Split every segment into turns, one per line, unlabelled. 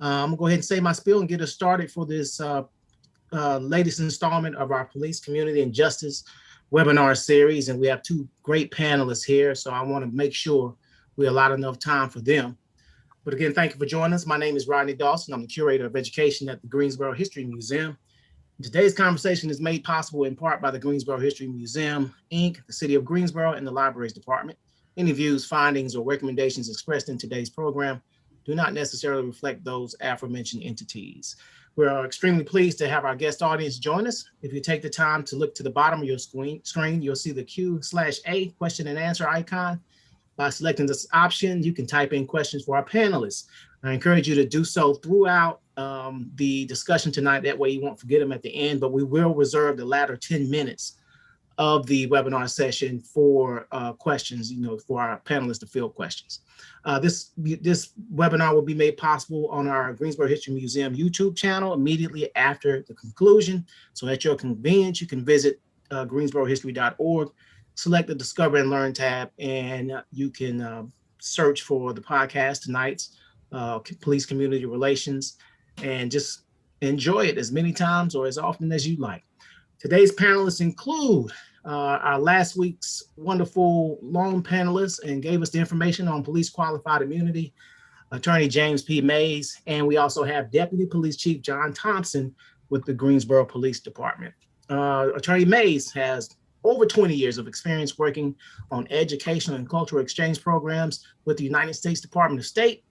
I'm gonna go ahead and say my spiel and get us started for this latest installment of our Police, Community, and Justice webinar series. And we have two great panelists here, so I want to make sure we allot enough time for them. But again, thank you for joining us. My name is Rodney Dawson. I'm the curator of education at the Greensboro History Museum. Today's conversation is made possible in part by the Greensboro History Museum, Inc., the City of Greensboro, and the Libraries Department. Any views, findings, or recommendations expressed in today's program do not necessarily reflect those aforementioned entities. We are extremely pleased to have our guest audience join us. If you take the time to look to the bottom of your screen, you'll see the Q/A question and answer icon. By selecting this option, you can type in questions for our panelists. I encourage you to do so throughout the discussion tonight. That way you won't forget them at the end, but we will reserve the latter 10 minutes of the webinar session for questions, for our panelists to field questions. This webinar will be made possible on our Greensboro History Museum YouTube channel immediately after the conclusion. So at your convenience, you can visit greensborohistory.org, select the Discover and Learn tab, and you can search for the podcast tonight's Police Community Relations, and just enjoy it as many times or as often as you like. Today's panelists include our last week's wonderful lone panelists and gave us the information on police qualified immunity, Attorney James P. Mays, and we also have Deputy Police Chief John Thompson with the Greensboro Police Department. Attorney Mays has over 20 years of experience working on educational and cultural exchange programs with the United States Department of State.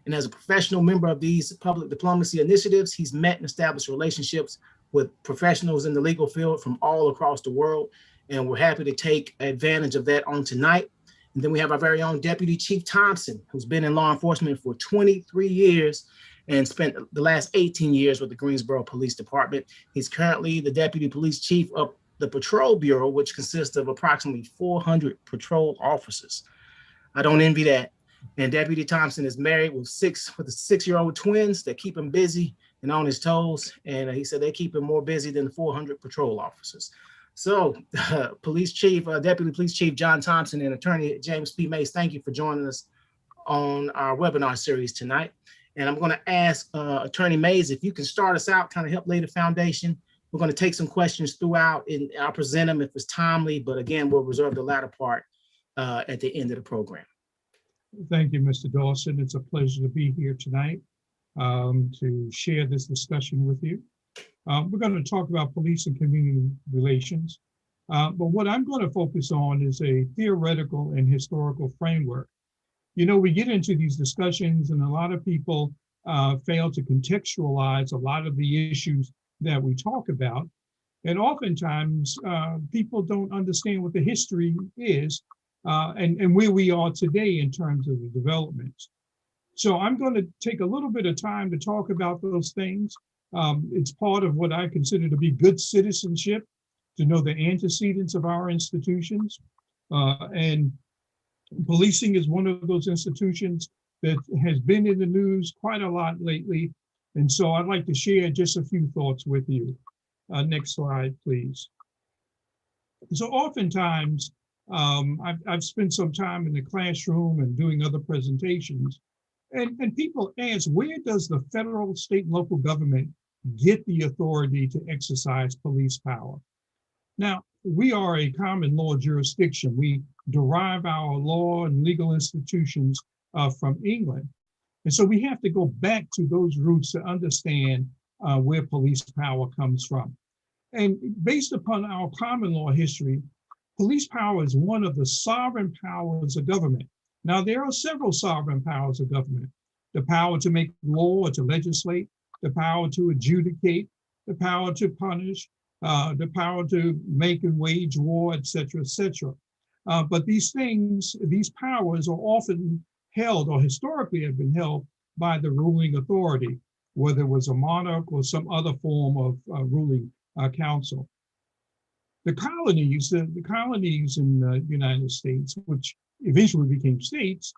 And as a professional member of these public diplomacy initiatives, he's met and established relationships with professionals in the legal field from all across the world. And we're happy to take advantage of that on tonight. And then we have our very own Deputy Chief Thompson, who's been in law enforcement for 23 years and spent the last 18 years with the Greensboro Police Department. He's currently the Deputy Police Chief of the Patrol Bureau, which consists of approximately 400 patrol officers. I don't envy that. And Deputy Thompson is married with the 6-year-old twins that keep him busy and on his toes. And he said they keep him more busy than the 400 patrol officers. So Deputy Police Chief John Thompson and Attorney James P. Mays, thank you for joining us on our webinar series tonight. And I'm going to ask Attorney Mays if you can start us out, kind of help lay the foundation. We're going to take some questions throughout, and I'll present them if it's timely, but again, we'll reserve the latter part at the end of the program.
Thank you, Mr. Dawson. It's a pleasure to be here tonight to share this discussion with you. We're going to talk about police and community relations, but what I'm going to focus on is a theoretical and historical framework. We get into these discussions and a lot of people fail to contextualize a lot of the issues that we talk about. And oftentimes people don't understand what the history is and where we are today in terms of the developments. So I'm going to take a little bit of time to talk about those things. It's part of what I consider to be good citizenship, to know the antecedents of our institutions. And policing is one of those institutions that has been in the news quite a lot lately. And so I'd like to share just a few thoughts with you. Next slide, please. So oftentimes, I've spent some time in the classroom and doing other presentations, and people ask, where does the federal, state, and local government get the authority to exercise police power? Now, we are a common law jurisdiction. We derive our law and legal institutions from England. And so we have to go back to those roots to understand where police power comes from. And based upon our common law history, police power is one of the sovereign powers of government. Now, there are several sovereign powers of government: the power to make law or to legislate, the power to adjudicate, the power to punish, the power to make and wage war, et cetera, et cetera. But these powers are often held, or historically have been held, by the ruling authority, whether it was a monarch or some other form of ruling council. The colonies in the United States, which eventually became states,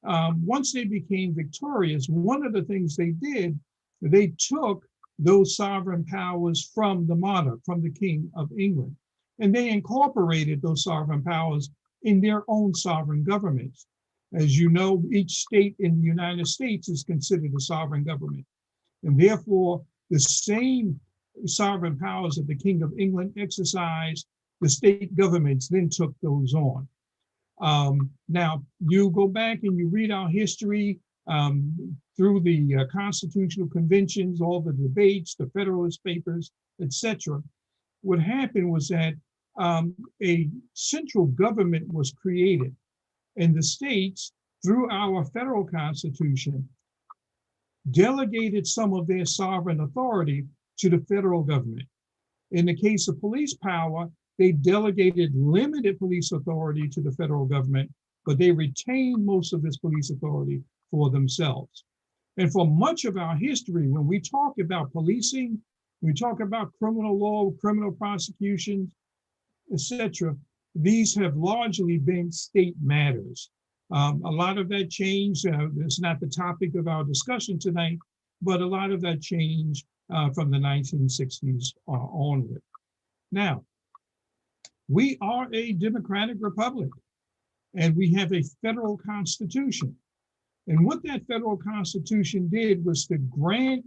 once they became victorious, one of the things they did, they took those sovereign powers from the monarch, from the King of England, and they incorporated those sovereign powers in their own sovereign governments. As you know, each state in the United States is considered a sovereign government. And therefore, the same sovereign powers that the King of England exercised, the state governments then took those on. Now, you go back and you read our history through the constitutional conventions, all the debates, the Federalist Papers, etc. What happened was that a central government was created, and the states, through our federal constitution, delegated some of their sovereign authority to the federal government. In the case of police power, they delegated limited police authority to the federal government, but they retained most of this police authority for themselves. And for much of our history, when we talk about policing, when we talk about criminal law, criminal prosecutions, etc., these have largely been state matters. A lot of that changed. It's not the topic of our discussion tonight, but a lot of that changed from the 1960s onward. Now, we are a democratic republic, and we have a federal constitution. And what that federal constitution did was to grant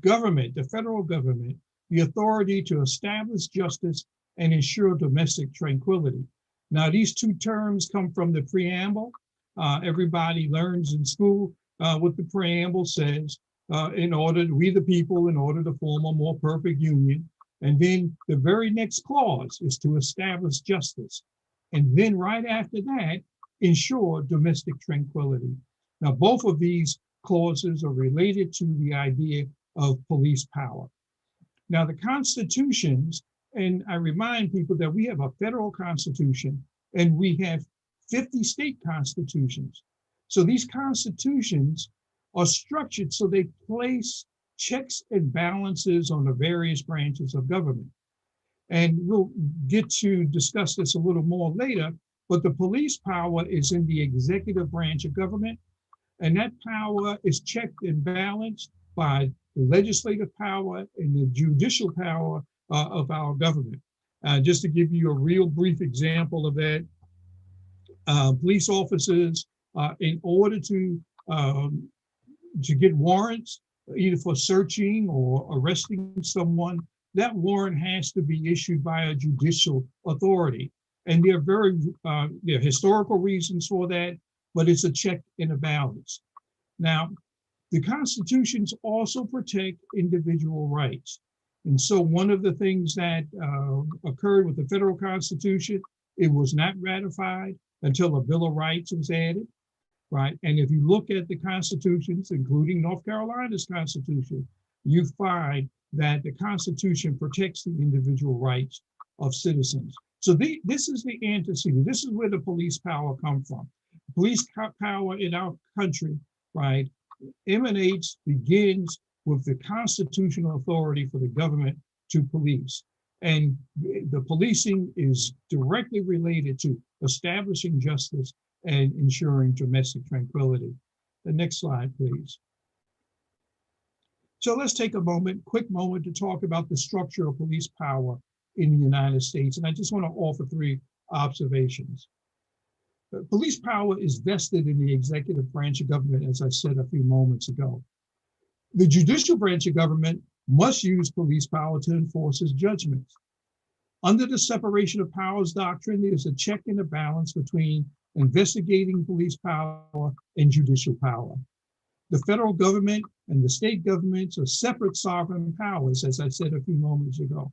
government, the federal government, the authority to establish justice and ensure domestic tranquility. Now, these two terms come from the preamble. Everybody learns in school what the preamble says, we the people, in order to form a more perfect union. And then the very next clause is to establish justice. And then right after that, ensure domestic tranquility. Now, both of these clauses are related to the idea of police power. Now, the constitutions, and I remind people that we have a federal constitution and we have 50 state constitutions. So these constitutions are structured so they place checks and balances on the various branches of government. And we'll get to discuss this a little more later, but the police power is in the executive branch of government, and that power is checked and balanced by the legislative power and the judicial power of our government. Just to give you a real brief example of that, police officers, in order to get warrants, either for searching or arresting someone, that warrant has to be issued by a judicial authority. And there are historical reasons for that, but it's a check and a balance. Now, the constitutions also protect individual rights. And so one of the things that occurred with the federal constitution, it was not ratified until a Bill of Rights was added, right? And if you look at the constitutions, including North Carolina's constitution, you find that the Constitution protects the individual rights of citizens. So this is the antecedent. This is where the police power comes from. Police power in our country, right, begins with the constitutional authority for the government to police. And the policing is directly related to establishing justice and ensuring domestic tranquility. The next slide, please. So let's take a quick moment to talk about the structure of police power in the United States. And I just want to offer 3 observations. Police power is vested in the executive branch of government, as I said a few moments ago. The judicial branch of government must use police power to enforce its judgments. Under the separation of powers doctrine, there's a check and a balance between investigating police power and judicial power. The federal government and the state governments are separate sovereign powers, as I said a few moments ago.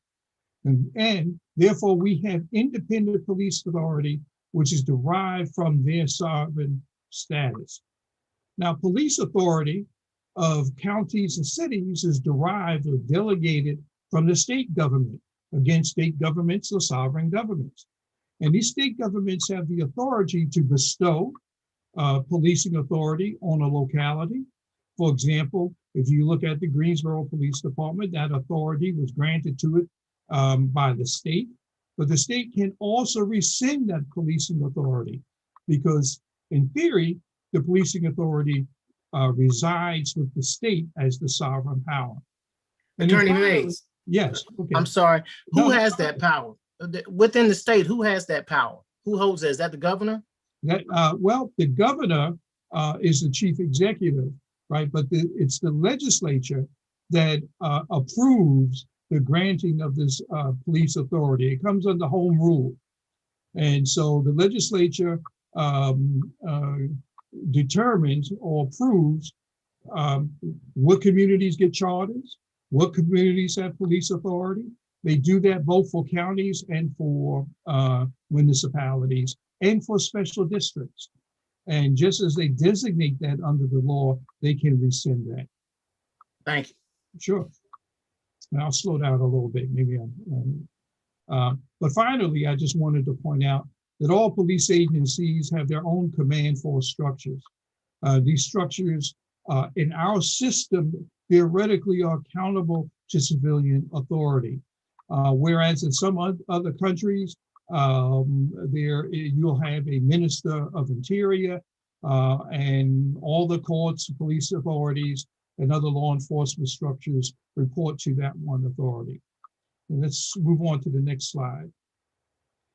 And therefore, we have independent police authority, which is derived from their sovereign status. Now, police authority of counties and cities is derived or delegated from the state government. Again, state governments are sovereign governments. And these state governments have the authority to bestow policing authority on a locality. For example, if you look at the Greensboro Police Department, that authority was granted to it by the state, but the state can also rescind that policing authority because in theory, the policing authority resides with the state as the sovereign power. And
Attorney Mays.
Yes. Okay.
I'm sorry. Who has that power? Within the state, who has that power? Who holds it? Is that the governor?
Well, the governor is the chief executive, right? But it's the legislature that approves the granting of this police authority. It comes under home rule. And so the legislature determines or approves what communities get charters, what communities have police authority. They do that both for counties and for municipalities and for special districts. And just as they designate that under the law, they can rescind that.
Thank you.
Sure. And I'll slow down a little bit, maybe. But finally, I just wanted to point out that all police agencies have their own command force structures. These structures in our system theoretically are accountable to civilian authority. Whereas in some other countries, you'll have a minister of interior and all the courts, police authorities, and other law enforcement structures report to that one authority. And let's move on to the next slide.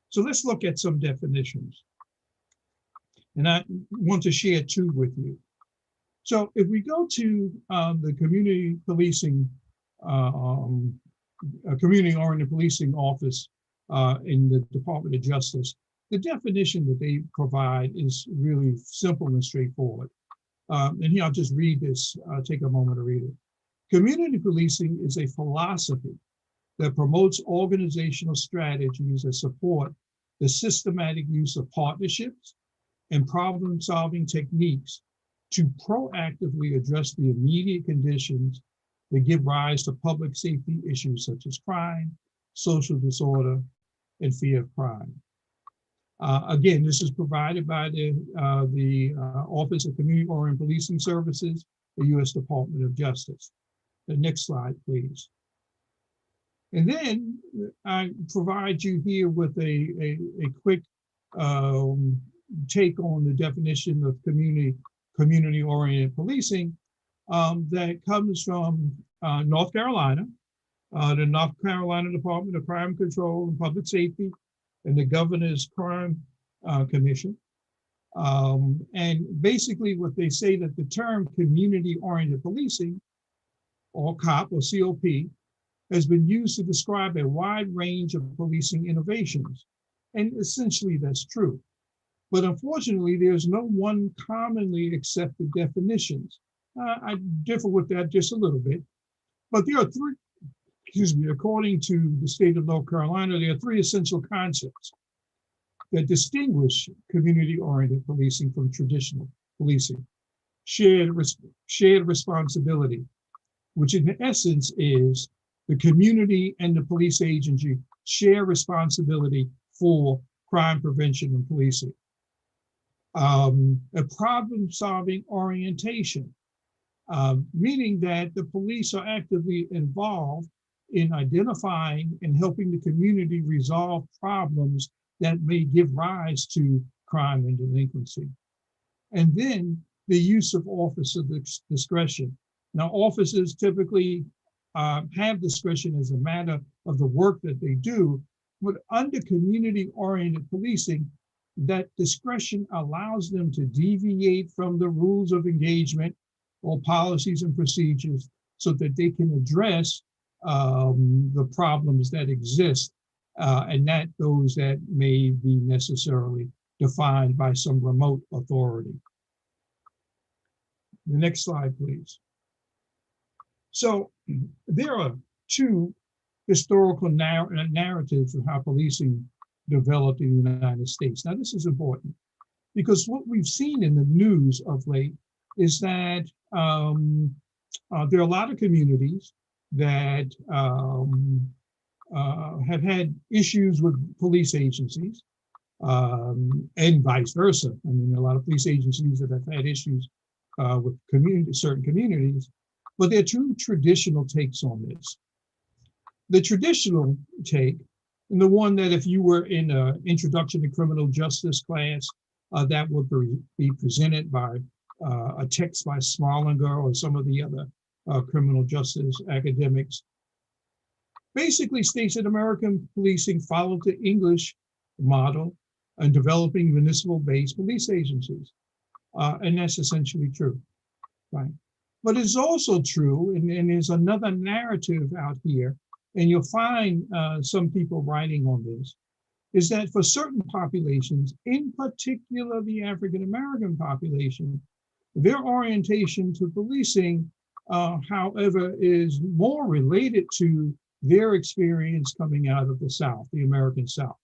So let's look at some definitions. And I want to share two with you. So if we go to the community policing, community-oriented policing office in the Department of Justice, the definition that they provide is really simple and straightforward. And here I'll just read this, take a moment to read it. Community policing is a philosophy that promotes organizational strategies that support the systematic use of partnerships and problem-solving techniques to proactively address the immediate conditions that give rise to public safety issues such as crime, social disorder, and fear of crime. Again, this is provided by the Office of Community-Oriented Policing Services, the U.S. Department of Justice. The next slide, please. And then I provide you here with a quick take on the definition of community-oriented policing that comes from North Carolina, the North Carolina Department of Crime Control and Public Safety, and the Governor's Crime Commission. And basically what they say that the term community-oriented policing, or COP or COP, has been used to describe a wide range of policing innovations. And essentially that's true. But unfortunately, there's no one commonly accepted definitions. I differ with that just a little bit, but there are three, according to the state of North Carolina, there are three essential concepts that distinguish community-oriented policing from traditional policing. Shared responsibility, which in essence is the community and the police agency share responsibility for crime prevention and policing. A problem-solving orientation, meaning that the police are actively involved in identifying and helping the community resolve problems that may give rise to crime and delinquency. And then the use of officer discretion. Now, officers typically have discretion as a matter of the work that they do, but under community-oriented policing, that discretion allows them to deviate from the rules of engagement or policies and procedures so that they can address the problems that exist and not those that may be necessarily defined by some remote authority. The next slide, please. So there are two historical narratives of how policing developed in the United States. Now, this is important because what we've seen in the news of late is that there are a lot of communities that have had issues with police agencies and vice versa. I mean, a lot of police agencies that have had issues with certain communities, but there are two traditional takes on this. The traditional take, and the one that if you were in an introduction to criminal justice class, that would be presented by a text by Smallinger or some of the other criminal justice academics, basically states that American policing followed the English model in developing municipal-based police agencies. And that's essentially true, right? But it's also true, and there's another narrative out here, and you'll find some people writing on this, is that for certain populations, in particular the African American population, their orientation to policing, however, is more related to their experience coming out of the South, the American South,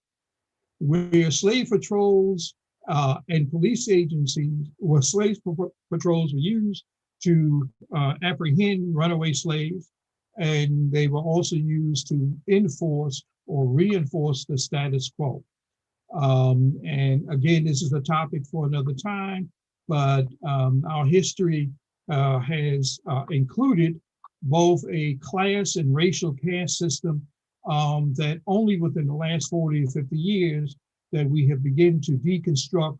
where slave patrols and police agencies, where patrols were used to apprehend runaway slaves, and they were also used to enforce or reinforce the status quo. And again, this is a topic for another time, but our history has included both a class and racial caste system that only within the last 40 to 50 years that we have begun to deconstruct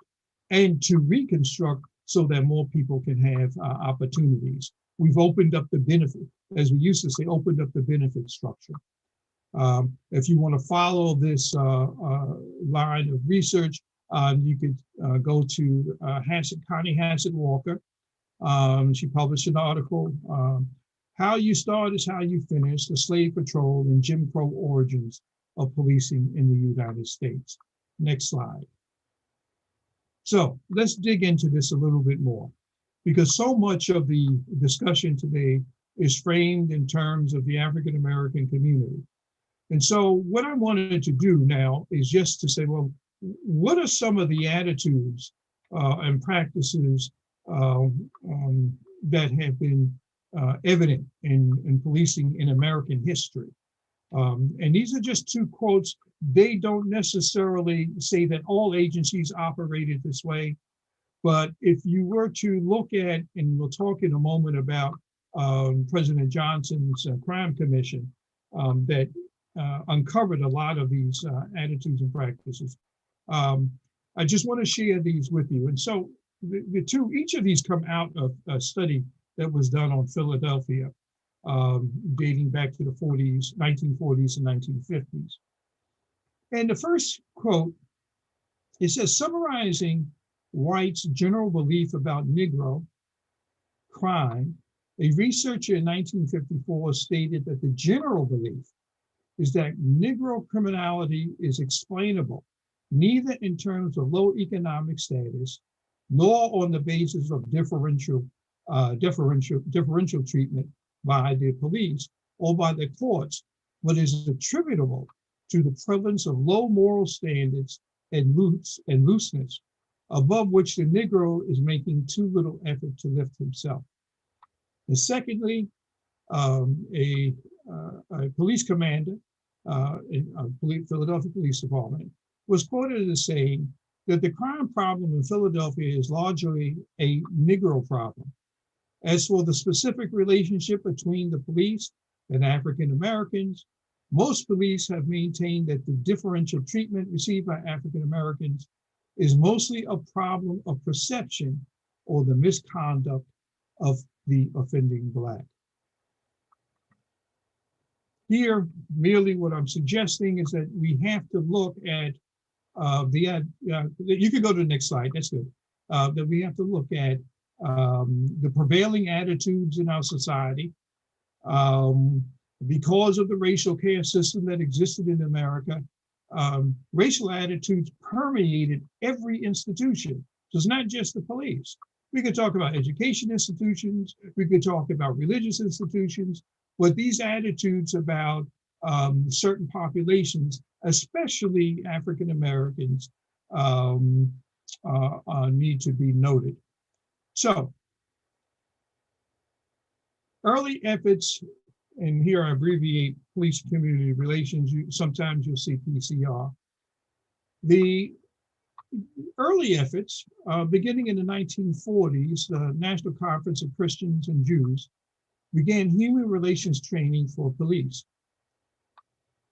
and to reconstruct so that more people can have opportunities. We've opened up the benefit, as we used to say, opened up the benefit structure. If you want to follow this line of research, you could go to Connie Hassett Walker. She published an article, How You Start is How You Finish, the Slave Patrol and Jim Crow Origins of Policing in the United States. Next slide. So let's dig into this a little bit more, because so much of the discussion today is framed in terms of the African American community. And so what I wanted to do now is just to say, well, what are some of the attitudes and practices that have been evident in policing in American history? And these are just two quotes. They don't necessarily say that all agencies operated this way, but if you were to look at, and we'll talk in a moment about President Johnson's crime commission that uncovered a lot of these attitudes and practices. I just want to share these with you. And so each of these come out of a study that was done on Philadelphia, dating back to the 1940s and 1950s. And the first quote, it says, summarizing whites' general belief about Negro crime, a researcher in 1954 stated that the general belief is that Negro criminality is explainable, neither in terms of low economic status, nor on the basis of differential treatment by the police or by the courts, but is attributable to the prevalence of low moral standards and looseness, above which the Negro is making too little effort to lift himself. And secondly, a police commander in Philadelphia Police Department was quoted as saying that the crime problem in Philadelphia is largely a Negro problem. As for the specific relationship between the police and African Americans, most police have maintained that the differential treatment received by African Americans is mostly a problem of perception or the misconduct of the offending Black. Here, merely what I'm suggesting is that we have to look at you can go to the next slide, that's good, that we have to look at the prevailing attitudes in our society, because of the racial caste system that existed in America. Racial attitudes permeated every institution. So it's not just the police. We could talk about education institutions, we could talk about religious institutions, but these attitudes about certain populations, especially African Americans, need to be noted. So, early efforts, and here I abbreviate police community relations, sometimes you'll see PCR. The early efforts, beginning in the 1940s, the National Conference of Christians and Jews began human relations training for police.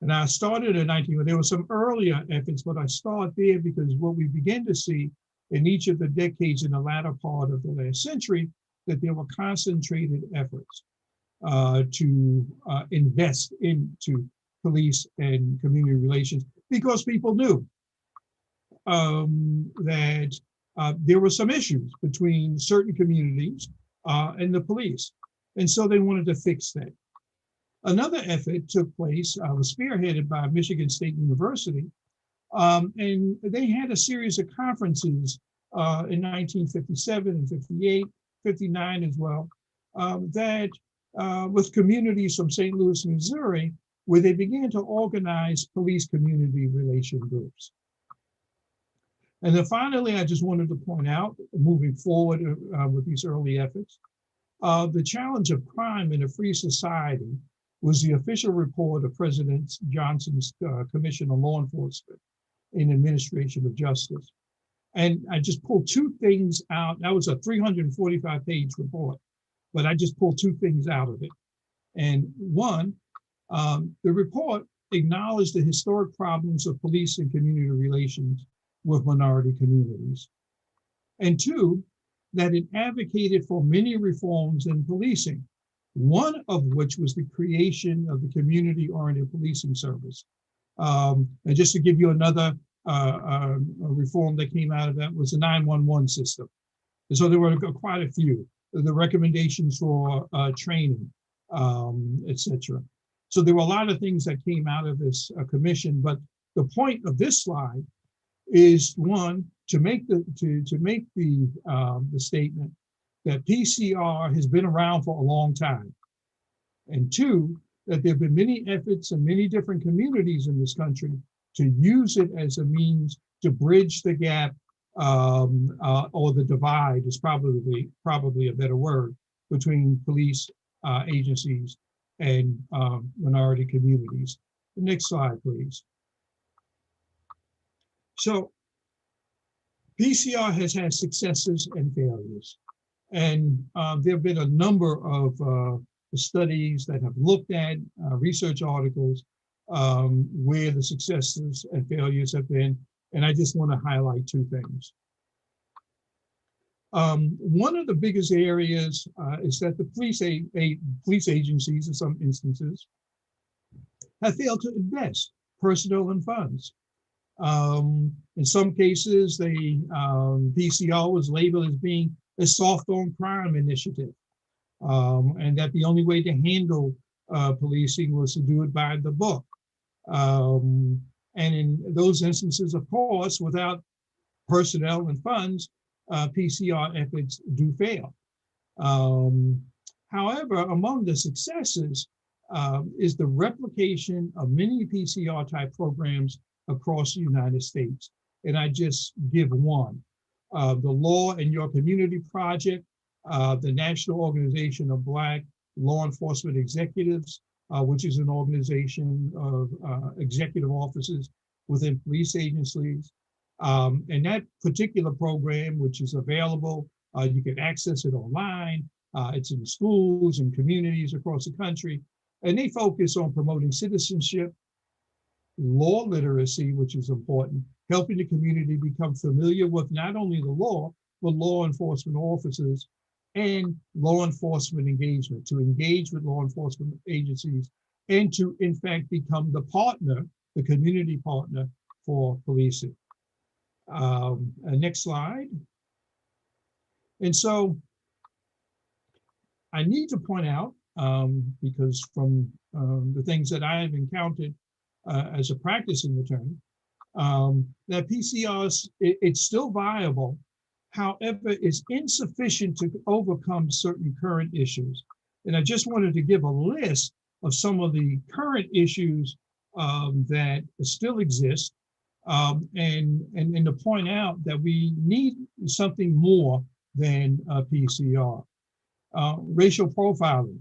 And I started in there were some earlier efforts, but I start there because what we began to see in each of the decades in the latter part of the last century, that there were concentrated efforts to invest into police and community relations, because people knew that there were some issues between certain communities and the police. And so they wanted to fix that. Another effort took place, was spearheaded by Michigan State University, and they had a series of conferences in 1957 and 58, 59 as well, that with communities from St. Louis, Missouri, where they began to organize police community relation groups. And then finally, I just wanted to point out, moving forward with these early efforts, the challenge of crime in a free society was the official report of President Johnson's Commission on Law Enforcement and Administration of Justice. And I just pulled two things out. That was a 345-page report, but I just pulled two things out of it. And one, the report acknowledged the historic problems of police and community relations with minority communities. And two, that it advocated for many reforms in policing, one of which was the creation of the community-oriented policing service. And just to give you another reform that came out of that was the 911 system. And so there were quite a few, the recommendations for training, et cetera. So there were a lot of things that came out of this commission, but the point of this slide is one, to make the statement that PCR has been around for a long time. And two, that there have been many efforts in many different communities in this country to use it as a means to bridge the gap or the divide is probably a better word between police agencies and minority communities. The next slide, please. So PCR has had successes and failures. And there have been a number of studies that have looked at research articles where the successes and failures have been. And I just want to highlight two things. One of the biggest areas is that the police agencies in some instances have failed to invest personnel and funds. In some cases, the PCR was labeled as being a soft on crime initiative, and that the only way to handle policing was to do it by the book. And in those instances, of course, without personnel and funds, PCR efforts do fail. However, among the successes is the replication of many PCR type programs across the United States. And I just give one. The Law in Your Community Project, the National Organization of Black Law Enforcement Executives, which is an organization of executive offices within police agencies. And that particular program, which is available, you can access it online. It's in schools and communities across the country. And they focus on promoting citizenship, law literacy, which is important, helping the community become familiar with not only the law, but law enforcement officers and law enforcement engagement, to engage with law enforcement agencies and to, in fact, become the partner, the community partner for policing. Next slide. And so I need to point out, because from the things that I have encountered as a practicing attorney, that PCRs, it's still viable. However, it's insufficient to overcome certain current issues. And I just wanted to give a list of some of the current issues that still exist, and to point out that we need something more than PCR. Racial profiling.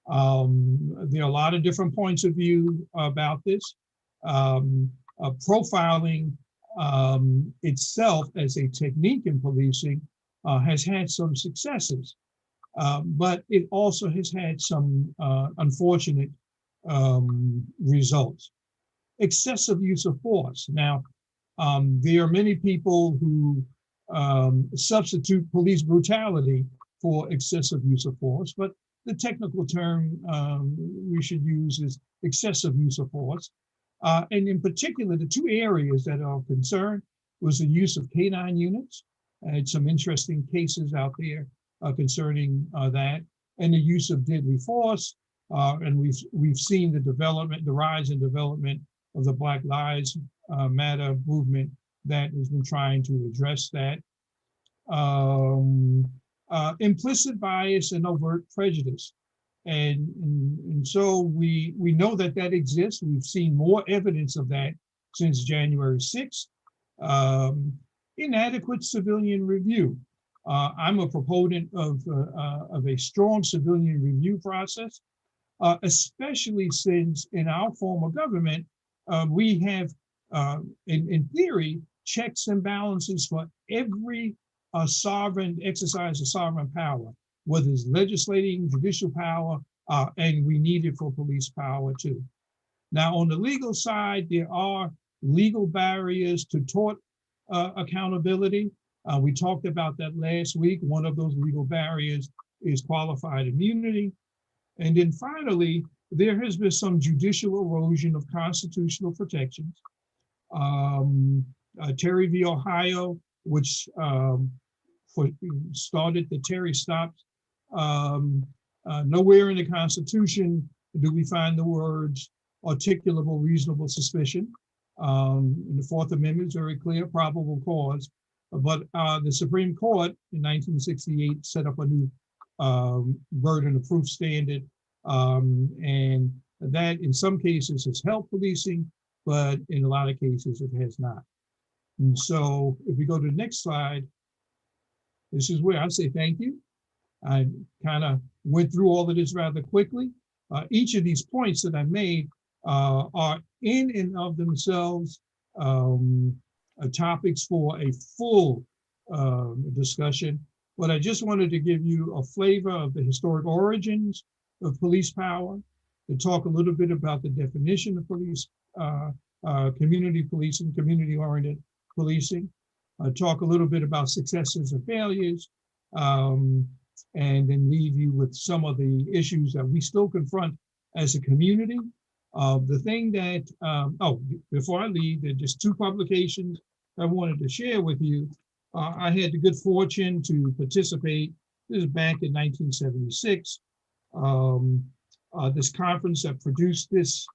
There are a lot of different points of view about this. Profiling itself as a technique in policing has had some successes, but it also has had some unfortunate results. Excessive use of force. Now, there are many people who substitute police brutality for excessive use of force, but the technical term we should use is excessive use of force. And in particular, the two areas that are of concern was the use of canine units. I had some interesting cases out there concerning that, and the use of deadly force. And we've seen the rise and development of the Black Lives Matter movement that has been trying to address that. Implicit bias and overt prejudice. And so we know that exists. We've seen more evidence of that since January 6th. Inadequate civilian review. I'm a proponent of a strong civilian review process, especially since in our form of government, we have, in theory, checks and balances for every sovereign exercise of sovereign power, whether it's legislating, judicial power, and we need it for police power too. Now, on the legal side, there are legal barriers to tort accountability. We talked about that last week. One of those legal barriers is qualified immunity. And then finally, there has been some judicial erosion of constitutional protections. Terry v. Ohio, which started the Terry stops. Nowhere in the Constitution do we find the words articulable reasonable suspicion. In the Fourth Amendment is very clear, probable cause. But the Supreme Court in 1968 set up a new burden of proof standard. And that in some cases has helped policing, but in a lot of cases it has not. And so if we go to the next slide, this is where I say thank you. I kind of went through all of this rather quickly. Each of these points that I made are in and of themselves topics for a full discussion, but I just wanted to give you a flavor of the historic origins of police power, to talk a little bit about the definition of police, community policing, community-oriented policing, talk a little bit about successes and failures, and then leave you with some of the issues that we still confront as a community. The thing that, before I leave, there are just two publications I wanted to share with you. I had the good fortune to participate, this is back in 1976, this conference that produced this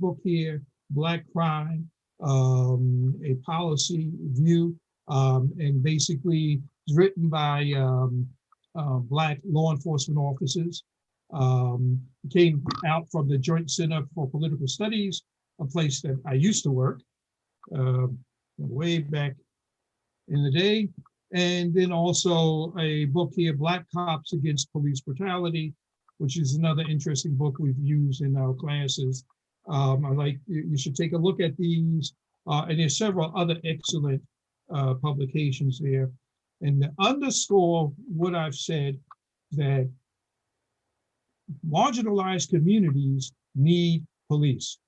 book here, Black Crime, a policy view, and basically it's written by Black law enforcement officers. Came out from the Joint Center for Political Studies, a place that I used to work way back in the day. And then also a book here, Black Cops Against Police Brutality, which is another interesting book we've used in our classes. You should take a look at these. And there's several other excellent publications there. And to underscore what I've said, that marginalized communities need police.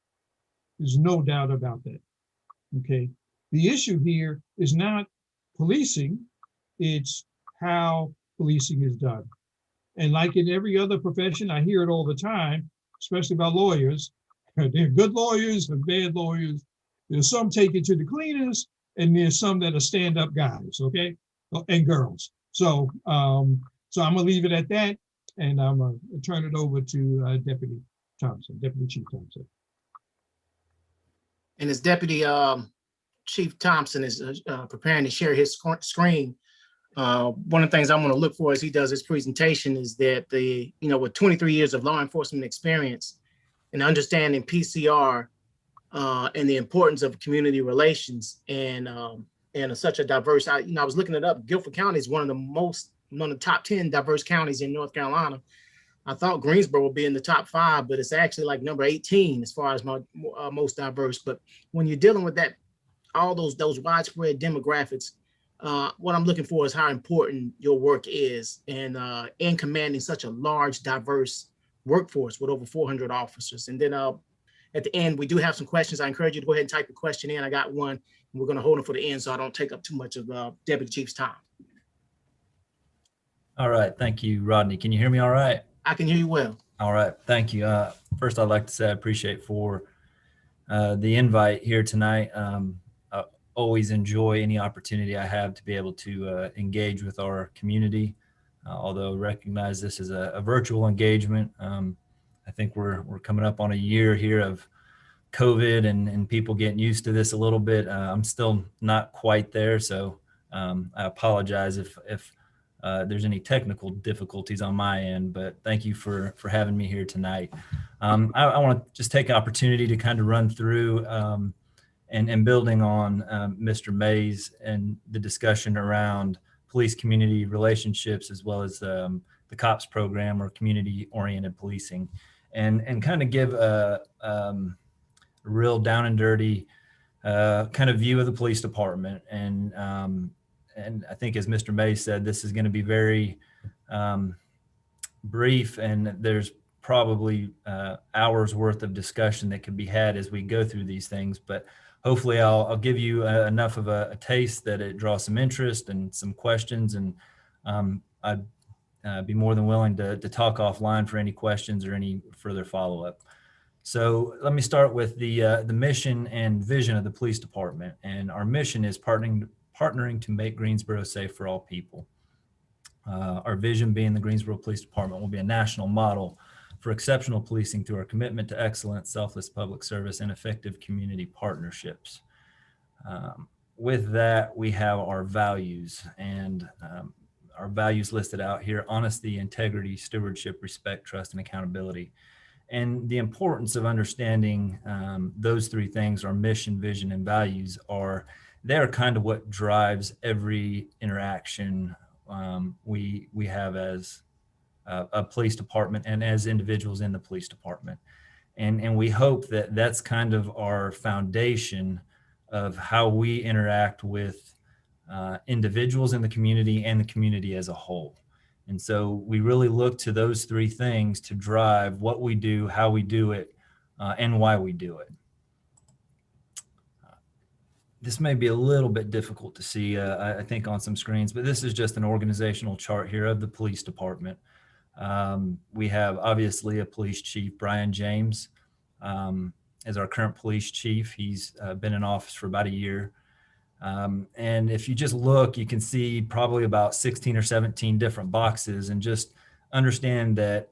There's no doubt about that, okay? The issue here is not policing, it's how policing is done. And like in every other profession, I hear it all the time, especially about lawyers. There are good lawyers and bad lawyers. There's some take it to the cleaners, and there's some that are stand-up guys, okay? And girls. So I'm gonna leave it at that, and I'm gonna turn it over to Deputy Chief Thompson.
And as Deputy Chief Thompson is preparing to share his screen, one of the things I'm going to look for as he does his presentation is that with 23 years of law enforcement experience and understanding PCR and the importance of community relations and such a diverse, I was looking it up. Guilford County is one of the top 10 diverse counties in North Carolina. I thought Greensboro would be in the top 5, but it's actually like number 18 as far as my most diverse. But when you're dealing with that, all those widespread demographics, what I'm looking for is how important your work is in commanding such a large, diverse workforce with over 400 officers. And then at the end, we do have some questions. I encourage you to go ahead and type a question in. I got one, and we're going to hold it for the end so I don't take up too much of Deputy Chief's time.
All right. Thank you, Rodney. Can you hear me all right?
I can hear you well.
All right. Thank you. First, I'd like to say I appreciate for the invite here tonight. I always enjoy any opportunity I have to be able to engage with our community. although recognize this is a virtual engagement. I think we're coming up on a year here of COVID and people getting used to this a little bit. I'm still not quite there, so I apologize if there's any technical difficulties on my end, but thank you for having me here tonight. I want to just take an opportunity to kind of run through and building on Mr. Mays and the discussion around police community relationships, as well as the COPS program, or community oriented policing, and kind of give a real down and dirty kind of view of the police department. And I think, as Mr. Mays said, this is going to be very brief, and there's probably hours worth of discussion that can be had as we go through these things. But hopefully I'll give you enough of a taste that it draws some interest and some questions. And I'd be more than willing to talk offline for any questions or any further follow-up. So let me start with the mission and vision of the police department. And our mission is partnering to make Greensboro safe for all people. Our vision being the Greensboro Police Department will be a national model for exceptional policing through our commitment to excellence, selfless public service, and effective community partnerships. With that, we have our values, and our values listed out here: honesty, integrity, stewardship, respect, trust, and accountability. And the importance of understanding those three things, our mission, vision, and values, they're kind of what drives every interaction we have as a police department and as individuals in the police department. And we hope that that's kind of our foundation of how we interact with individuals in the community and the community as a whole. And so we really look to those three things to drive what we do, how we do it, and why we do it. This may be a little bit difficult to see, I think, on some screens, but this is just an organizational chart here of the police department. We have obviously a police chief, Brian James, as our current police chief. He's been in office for about a year. And if you just look, you can see probably about 16 or 17 different boxes, and just understand that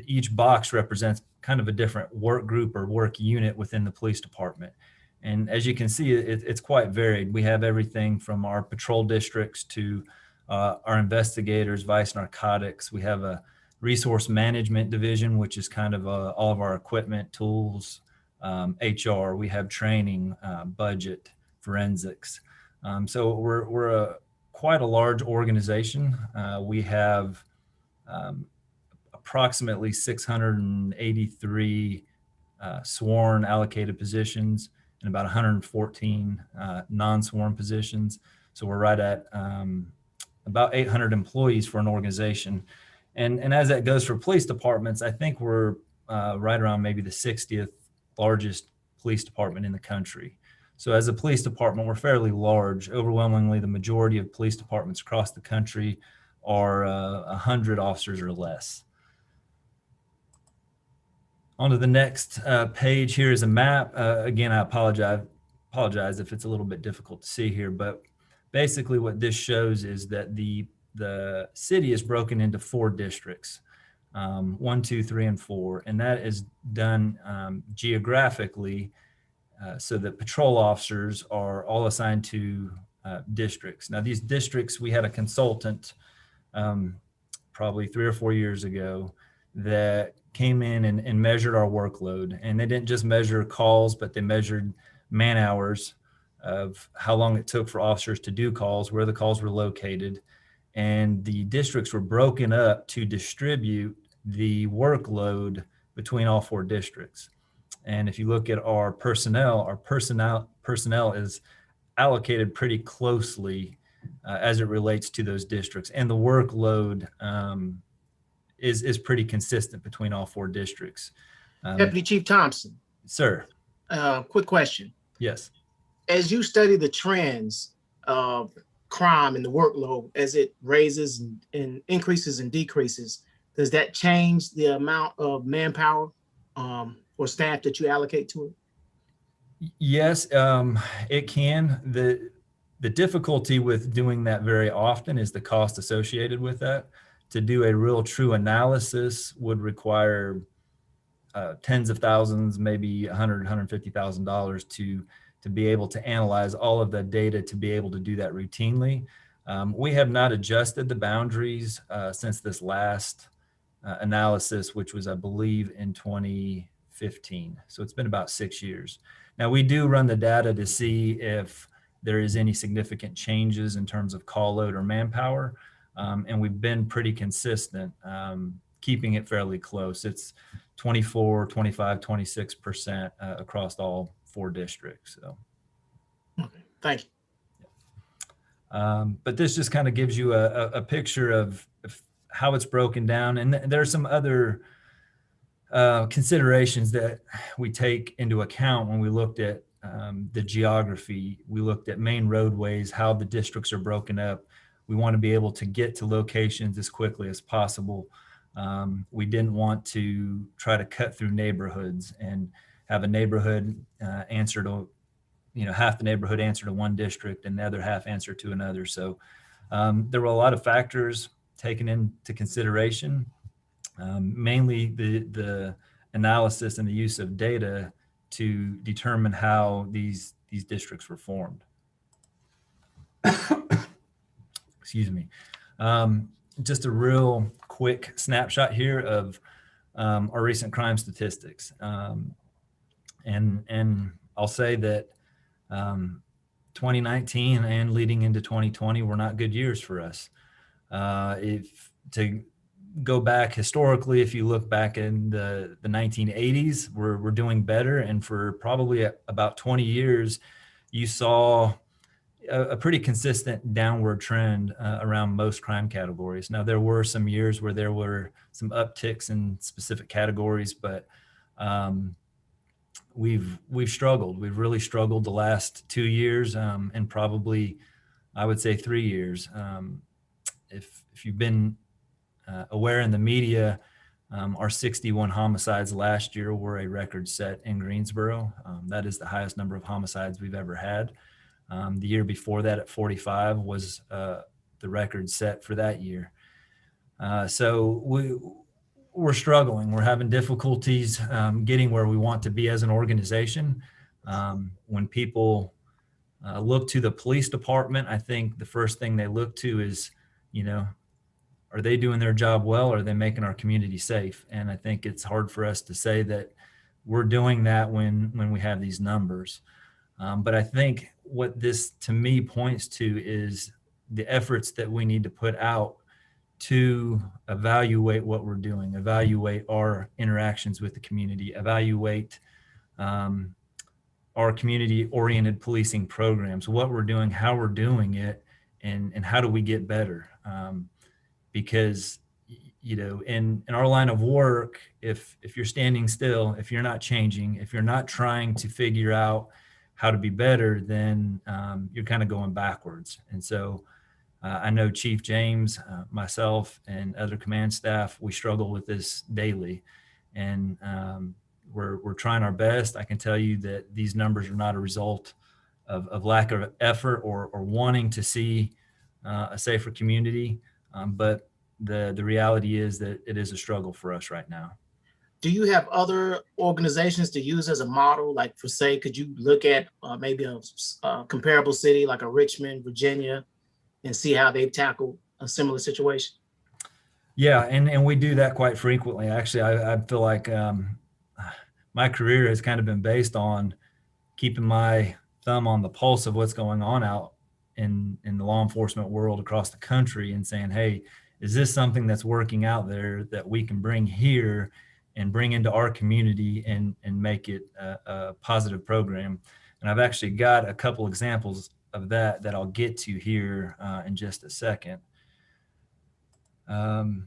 each box represents kind of a different work group or work unit within the police department. And as you can see, it's quite varied. We have everything from our patrol districts to our investigators, vice narcotics. We have a resource management division, which is kind of all of our equipment, tools, HR. We have training, budget, forensics. So we're quite a large organization. We have approximately 683 sworn allocated positions and about 114 non-sworn positions. So we're right at about 800 employees for an organization. And as that goes for police departments, I think we're right around maybe the 60th largest police department in the country. So as a police department, we're fairly large. Overwhelmingly, the majority of police departments across the country are 100 officers or less. On to the next page. Here is a map. Again, I apologize if it's a little bit difficult to see here, but basically what this shows is that the city is broken into 4 districts, 1, 2, 3, and 4, and that is done geographically so that patrol officers are all assigned to districts. Now, these districts, we had a consultant probably 3 or 4 years ago that came in and measured our workload. And they didn't just measure calls, but they measured man hours of how long it took for officers to do calls, where the calls were located. And the districts were broken up to distribute the workload between all 4 districts. And if you look at our personnel is allocated pretty closely as it relates to those districts. And the workload is pretty consistent between all 4 districts.
Deputy Chief Thompson.
Sir.
Quick question.
Yes.
As you study the trends of crime and the workload as it raises and increases and decreases, does that change the amount of manpower or staff that you allocate to it?
Yes, it can. The The difficulty with doing that very often is the cost associated with that. To do a real true analysis would require tens of thousands, maybe $150,000 to be able to analyze all of the data to be able to do that routinely. We have not adjusted the boundaries since this last analysis, which was, I believe, in 2015. So it's been about 6 years. Now, we do run the data to see if there is any significant changes in terms of call load or manpower. And we've been pretty consistent, keeping it fairly close. It's 24, 25, 26% across all 4 districts. So,
Okay, thank you.
But this just kind of gives you a picture of how it's broken down. And there are some other considerations that we take into account when we looked at the geography. We looked at main roadways, how the districts are broken up. We want to be able to get to locations as quickly as possible. We didn't want to try to cut through neighborhoods and have a neighborhood answer to, half the neighborhood answer to one district and the other half answer to another. So there were a lot of factors taken into consideration, mainly the analysis and the use of data to determine how these districts were formed. Excuse me. Just a real quick snapshot here of our recent crime statistics. And I'll say that 2019 and leading into 2020 were not good years for us. If to go back historically, if you look back in the 1980s, we're doing better. And for probably about 20 years, you saw a pretty consistent downward trend around most crime categories. Now, there were some years where there were some upticks in specific categories, but we've struggled. We've really struggled the last 2 years, and probably, I would say, 3 years. If you've been aware in the media, our 61 homicides last year were a record set in Greensboro. That is the highest number of homicides we've ever had. The year before that at 45 was the record set for that year. So we're struggling. We're having difficulties getting where we want to be as an organization. When people look to the police department, I think the first thing they look to is, are they doing their job well? Or are they making our community safe? And I think it's hard for us to say that we're doing that when we have these numbers. But I think what this to me points to is the efforts that we need to put out to evaluate what we're doing, evaluate our interactions with the community, evaluate our community-oriented policing programs, what we're doing, how we're doing it, and how do we get better. Because, in our line of work, if you're standing still, if you're not changing, if you're not trying to figure out how to be better, then you're kind of going backwards. And so I know Chief James, myself, and other command staff, we struggle with this daily. And we're trying our best. I can tell you that these numbers are not a result of lack of effort or wanting to see a safer community. But the reality is that it is a struggle for us right now.
Do you have other organizations to use as a model? Like, for say, could you look at maybe a comparable city like a Richmond, Virginia, and see how they've tackled a similar situation?
Yeah, and we do that quite frequently. Actually, I feel like my career has kind of been based on keeping my thumb on the pulse of what's going on out in the law enforcement world across the country and saying, hey, is this something that's working out there that we can bring here and bring into our community and make it a positive program? And I've actually got a couple examples of that I'll get to here in just a second. So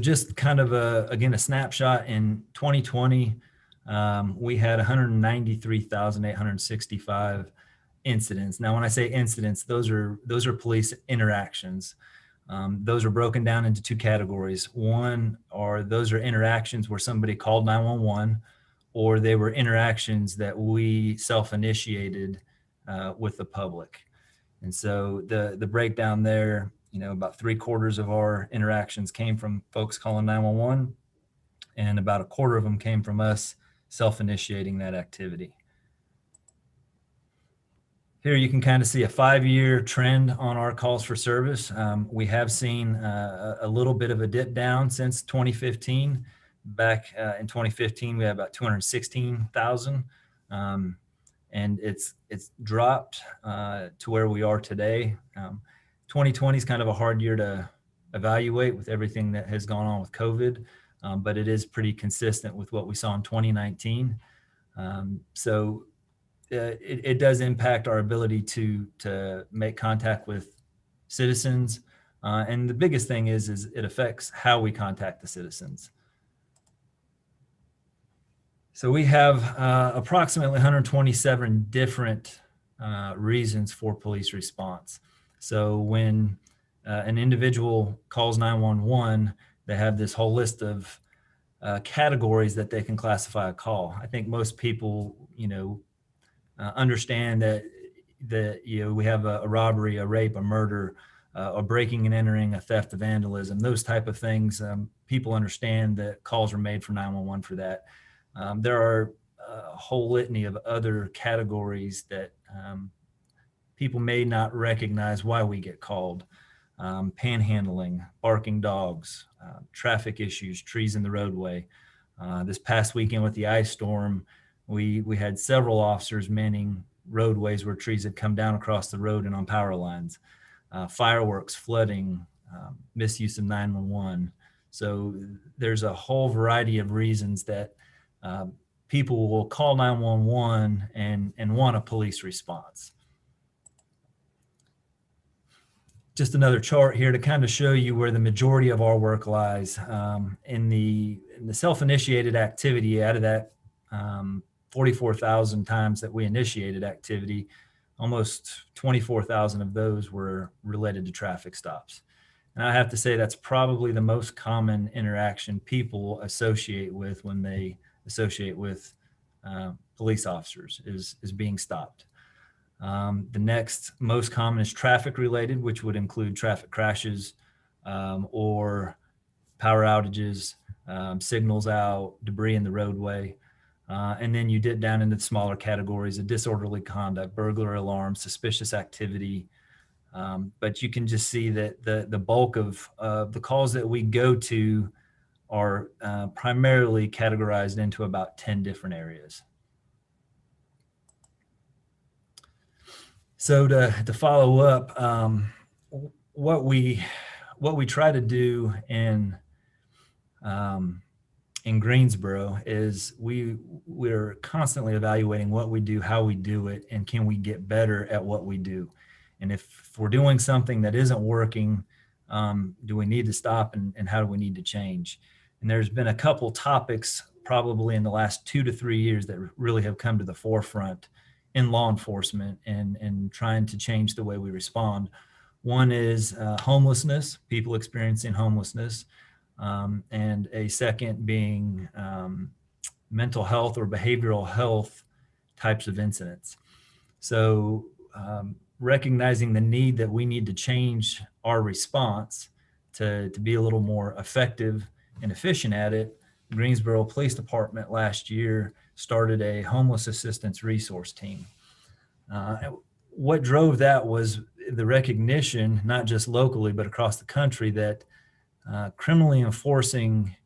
just kind of again, a snapshot in 2020, we had 193,865 incidents. Now, when I say incidents, those are police interactions. Those are broken down into 2 categories. One those are interactions where somebody called 911, or they were interactions that we self-initiated with the public. And so the breakdown there, about 3/4 of our interactions came from folks calling 911, and about 1/4 of them came from us self-initiating that activity. Here you can kind of see a 5-year trend on our calls for service. We have seen a little bit of a dip down since 2015. Back in 2015, we had about 216,000, and it's dropped to where we are today. 2020 is kind of a hard year to evaluate with everything that has gone on with COVID, but it is pretty consistent with what we saw in 2019. So it does impact our ability to make contact with citizens. And the biggest thing is it affects how we contact the citizens. So we have approximately 127 different reasons for police response. So when an individual calls 911, they have this whole list of categories that they can classify a call. I think most people, understand that we have a robbery, a rape, a murder, a breaking and entering, a theft, a vandalism, those type of things. People understand that calls are made for 911 for that. There are a whole litany of other categories that people may not recognize why we get called. Panhandling, barking dogs, traffic issues, trees in the roadway. This past weekend with the ice storm, we had several officers manning roadways where trees had come down across the road and on power lines. Fireworks, flooding, misuse of 911. So there's a whole variety of reasons that people will call 911 and want a police response. Just another chart here to kind of show you where the majority of our work lies. In the self-initiated activity, out of that 44,000 times that we initiated activity, almost 24,000 of those were related to traffic stops. And I have to say that's probably the most common interaction people associate with when they associate with police officers is being stopped. The next most common is traffic related, which would include traffic crashes or power outages, signals out, debris in the roadway. And then you dip down into the smaller categories of disorderly conduct, burglar alarm, suspicious activity. But you can just see that the bulk of the calls that we go to are primarily categorized into about 10 different areas. So to follow up, what we try to do in Greensboro is we're constantly evaluating what we do, how we do it, and can we get better at what we do. And if we're doing something that isn't working, do we need to stop and how do we need to change? And there's been a couple topics probably in the last 2 to 3 years that really have come to the forefront in law enforcement and trying to change the way we respond. One is homelessness, people experiencing homelessness, and a second being mental health or behavioral health types of incidents. So recognizing the need that we need to change our response to be a little more effective and efficient at it, Greensboro Police Department last year started a homeless assistance resource team. What drove that was the recognition, not just locally, but across the country, that criminally enforcing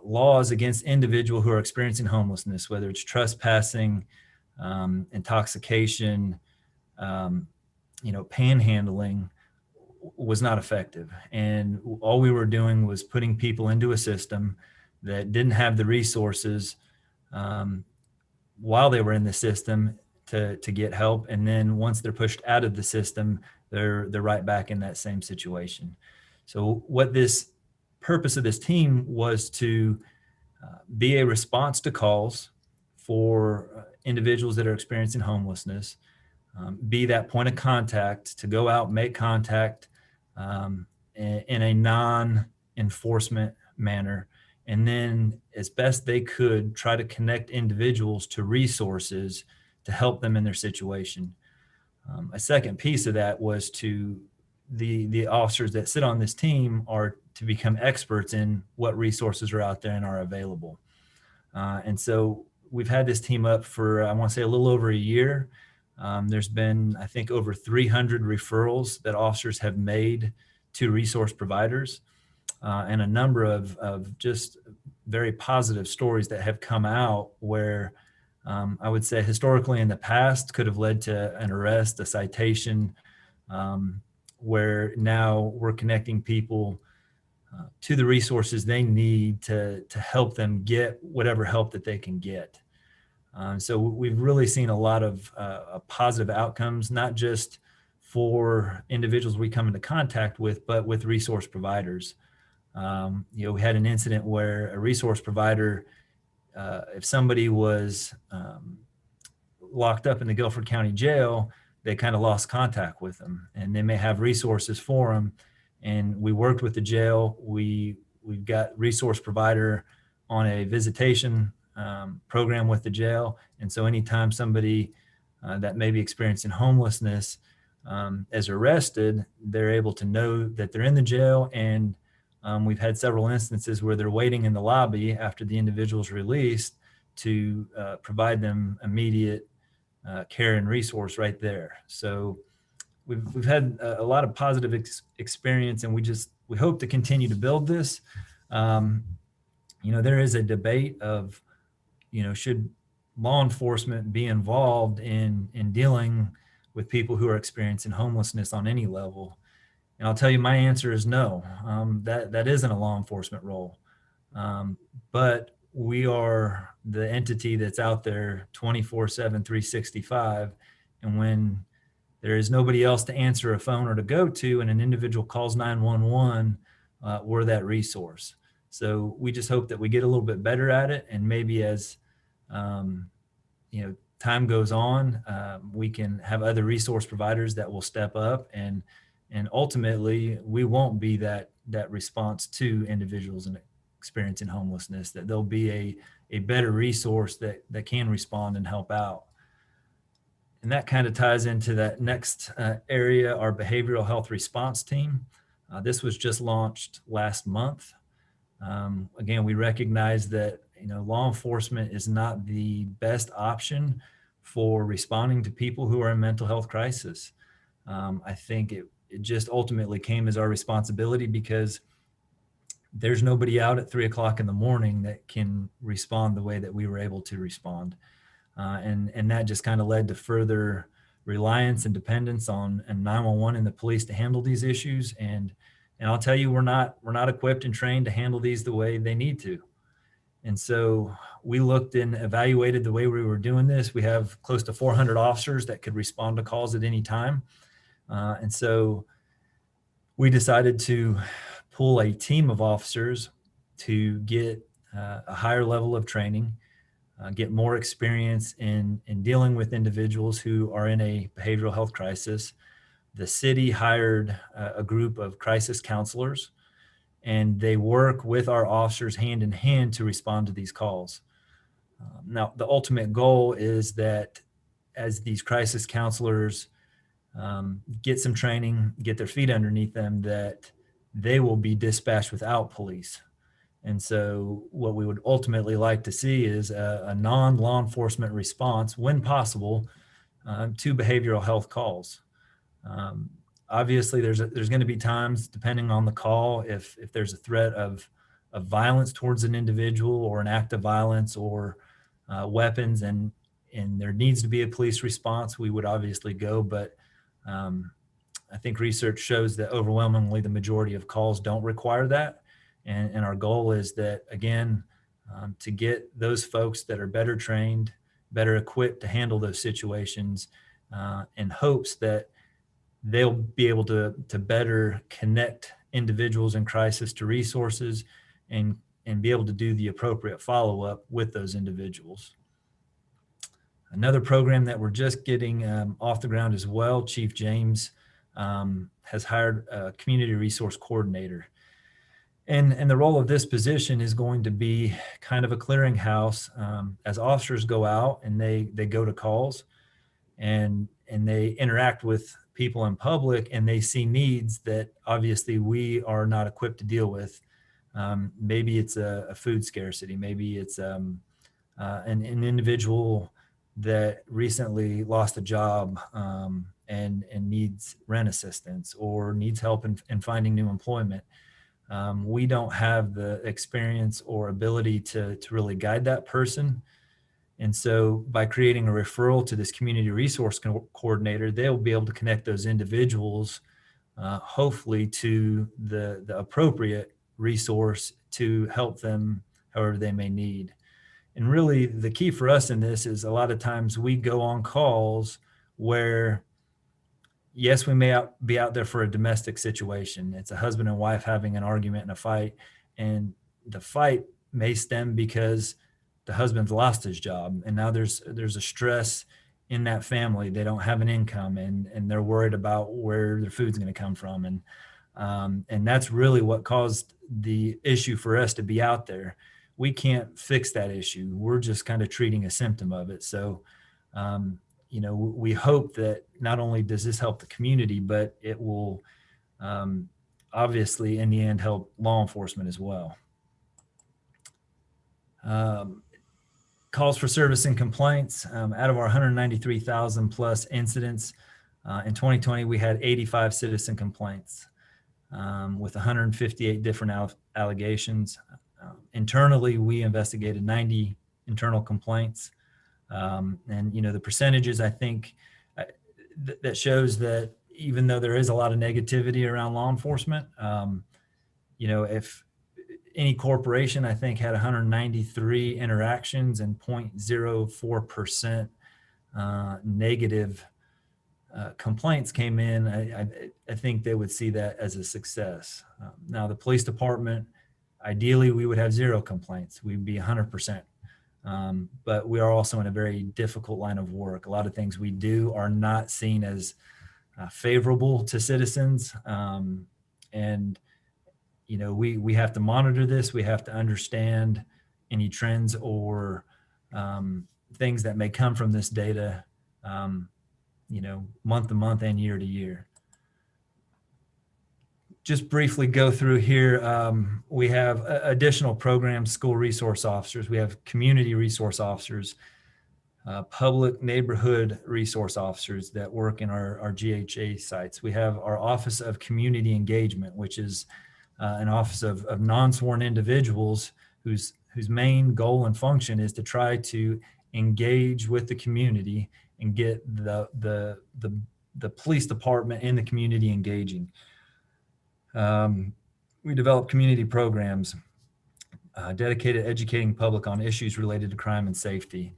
laws against individuals who are experiencing homelessness, whether it's trespassing, intoxication, panhandling, was not effective. And all we were doing was putting people into a system that didn't have the resources while they were in the system to get help. And then once they're pushed out of the system, they're right back in that same situation. So what this purpose of this team was to be a response to calls for individuals that are experiencing homelessness, be that point of contact to go out, make contact in a non-enforcement manner, and then as best they could try to connect individuals to resources help them in their situation. A second piece of that was to the officers that sit on this team are to become experts in what resources are out there and are available. And so we've had this team up for, I want to say, a little over a year. There's been, I think, over 300 referrals that officers have made to resource providers, and a number of just very positive stories that have come out where I would say historically in the past could have led to an arrest, a citation, where now we're connecting people to the resources they need to help them get whatever help that they can get. So we've really seen a lot of positive outcomes, not just for individuals we come into contact with, but with resource providers. We had an incident where a resource provider, if somebody was locked up in the Guilford County Jail, they kind of lost contact with them, and they may have resources for them. And we worked with the jail. We've got resource provider on a visitation program with the jail. And so anytime somebody that may be experiencing homelessness is arrested, they're able to know that they're in the jail. And we've had several instances where they're waiting in the lobby after the individual's released to provide them immediate care and resource right there. So we've had a lot of positive experience, and we hope to continue to build this. There is a debate of, should law enforcement be involved in dealing with people who are experiencing homelessness on any level? And I'll tell you, my answer is no. That isn't a law enforcement role. But we are the entity that's out there 24/7, 365. And when there is nobody else to answer a phone or to go to, and an individual calls 911, we're that resource. So we just hope that we get a little bit better at it. And maybe as time goes on, we can have other resource providers that will step up, and ultimately we won't be that response to individuals experiencing homelessness, that there'll be a better resource that can respond and help out. And that kind of ties into that next area, our behavioral health response team. This was just launched last month. Again, we recognize that law enforcement is not the best option for responding to people who are in mental health crisis. I think it just ultimately came as our responsibility because there's nobody out at 3 o'clock in the morning that can respond the way that we were able to respond. And that just kind of led to further reliance and dependence on 911 and the police to handle these issues. And I'll tell you, we're not equipped and trained to handle these the way they need to. And so we looked and evaluated the way we were doing this. We have close to 400 officers that could respond to calls at any time. And so we decided to pull a team of officers to get a higher level of training, get more experience in dealing with individuals who are in a behavioral health crisis. The city hired a group of crisis counselors, and they work with our officers hand in hand to respond to these calls. Now, the ultimate goal is that as these crisis counselors get some training, get their feet underneath them, that they will be dispatched without police. And so what we would ultimately like to see is a non-law enforcement response, when possible, to behavioral health calls. Obviously, there's going to be times, depending on the call, if there's a threat of violence towards an individual or an act of violence or weapons, and there needs to be a police response, we would obviously go. But I think research shows that overwhelmingly the majority of calls don't require that. And our goal is that, again, to get those folks that are better trained, better equipped to handle those situations, in hopes that they'll be able to better connect individuals in crisis to resources and be able to do the appropriate follow-up with those individuals. Another program that we're just getting off the ground as well, Chief James has hired a community resource coordinator. And the role of this position is going to be kind of a clearinghouse as officers go out and they go to calls. and they interact with people in public, and they see needs that obviously we are not equipped to deal with. Maybe it's a food scarcity. Maybe it's an individual that recently lost a job and needs rent assistance or needs help in finding new employment. We don't have the experience or ability to really guide that person. And so by creating a referral to this community resource coordinator, they'll be able to connect those individuals, hopefully to the appropriate resource to help them however they may need. And really the key for us in this is a lot of times we go on calls where, yes, we may be out there for a domestic situation. It's a husband and wife having an argument and a fight, and the fight may stem because the husband's lost his job, and now there's a stress in that family. They don't have an income, and they're worried about where their food's going to come from, and that's really what caused the issue for us to be out there. We can't fix that issue. We're just kind of treating a symptom of it. So, we hope that not only does this help the community, but it will obviously in the end help law enforcement as well. Calls for service and complaints. Out of our 193,000 plus incidents, in 2020, we had 85 citizen complaints with 158 different allegations. Internally, we investigated 90 internal complaints. And, the percentages, I think, that shows that even though there is a lot of negativity around law enforcement, if any corporation, I think, had 193 interactions and 0.04% negative complaints came in, I think they would see that as a success. Now, the police department, ideally, we would have 0 complaints. We'd be 100%. But we are also in a very difficult line of work. A lot of things we do are not seen as favorable to citizens. And we have to monitor this. We have to understand any trends or things that may come from this data, month to month and year to year. Just briefly go through here. We have additional programs, school resource officers. We have community resource officers, public neighborhood resource officers that work in our GHA sites. We have our Office of Community Engagement, which is an office of non-sworn individuals whose main goal and function is to try to engage with the community and get the police department and the community engaging. We develop community programs dedicated to educating public on issues related to crime and safety.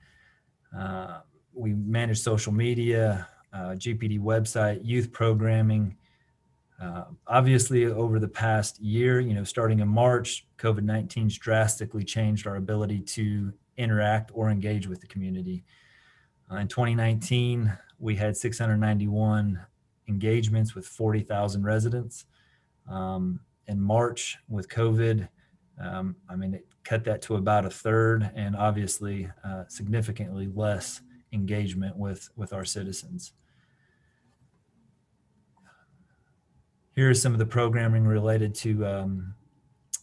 We manage social media, GPD website, youth programming. Obviously, over the past year, starting in March, COVID-19's drastically changed our ability to interact or engage with the community. In 2019, we had 691 engagements with 40,000 residents. In March, with COVID, it cut that to about a third, and obviously significantly less engagement with our citizens. Here are some of the programming related to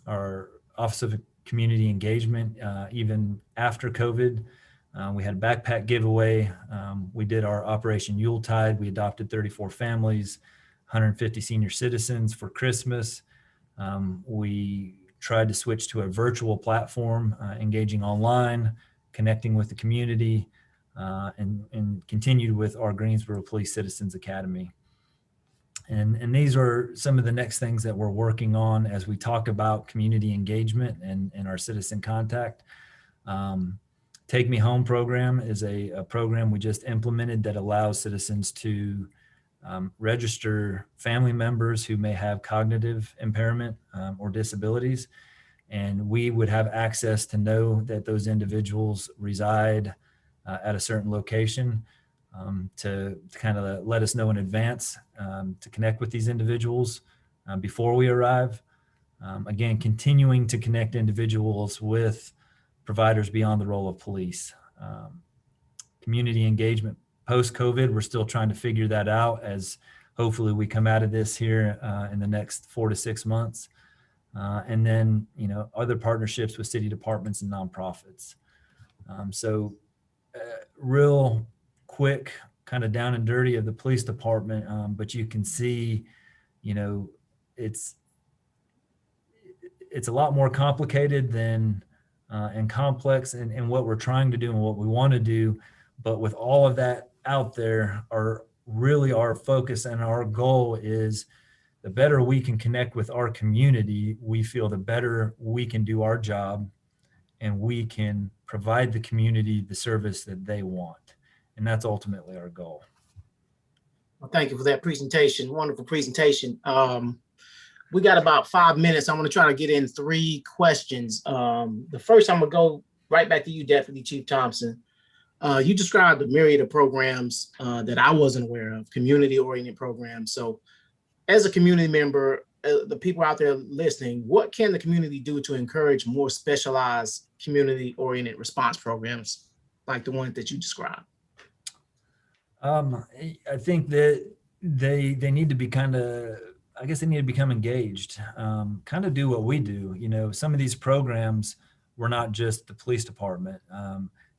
our Office of Community Engagement. Even after COVID, we had a backpack giveaway. We did our Operation Yuletide. We adopted 34 families, 150 senior citizens for Christmas. We tried to switch to a virtual platform, engaging online, connecting with the community, and continued with our Greensboro Police Citizens Academy. And these are some of the next things that we're working on as we talk about community engagement and our citizen contact. Take Me Home program is a program we just implemented that allows citizens to register family members who may have cognitive impairment or disabilities. And we would have access to know that those individuals reside at a certain location, to kind of let us know in advance, to connect with these individuals before we arrive. Again, continuing to connect individuals with providers beyond the role of police. Community engagement post-COVID, we're still trying to figure that out as hopefully we come out of this here in the next 4 to 6 months. And then, other partnerships with city departments and nonprofits. So real quick, kind of down and dirty of the police department, but you can see, it's a lot more complicated than and complex and what we're trying to do and what we want to do. But with all of that out there, our focus and our goal is the better we can connect with our community, we feel the better we can do our job and we can provide the community the service that they want. And that's ultimately our goal.
Well, thank you for that presentation. Wonderful presentation. We got about 5 minutes. I'm going to try to get in 3 questions. The first, I'm going to go right back to you, Deputy Chief Thompson. You described a myriad of programs that I wasn't aware of, community-oriented programs. So as a community member, the people out there listening, what can the community do to encourage more specialized community-oriented response programs like the one that you described?
I think that they need to be they need to become engaged, kind of do what we do. Some of these programs were not just the police department.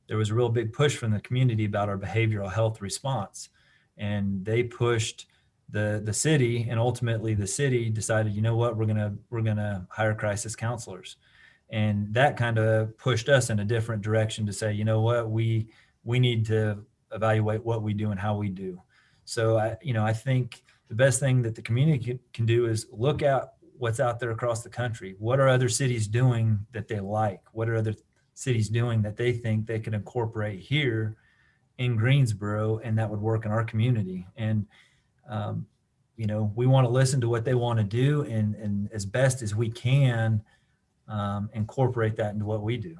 There was a real big push from the community about our behavioral health response, and they pushed the city, and ultimately the city decided, we're gonna hire crisis counselors, and that kind of pushed us in a different direction to say, we need to evaluate what we do and how we do. So I think the best thing that the community can do is look at what's out there across the country. What are other cities doing that they like? What are other cities doing that they think they can incorporate here in Greensboro and that would work in our community? And, we want to listen to what they want to do and as best as we can incorporate that into what we do.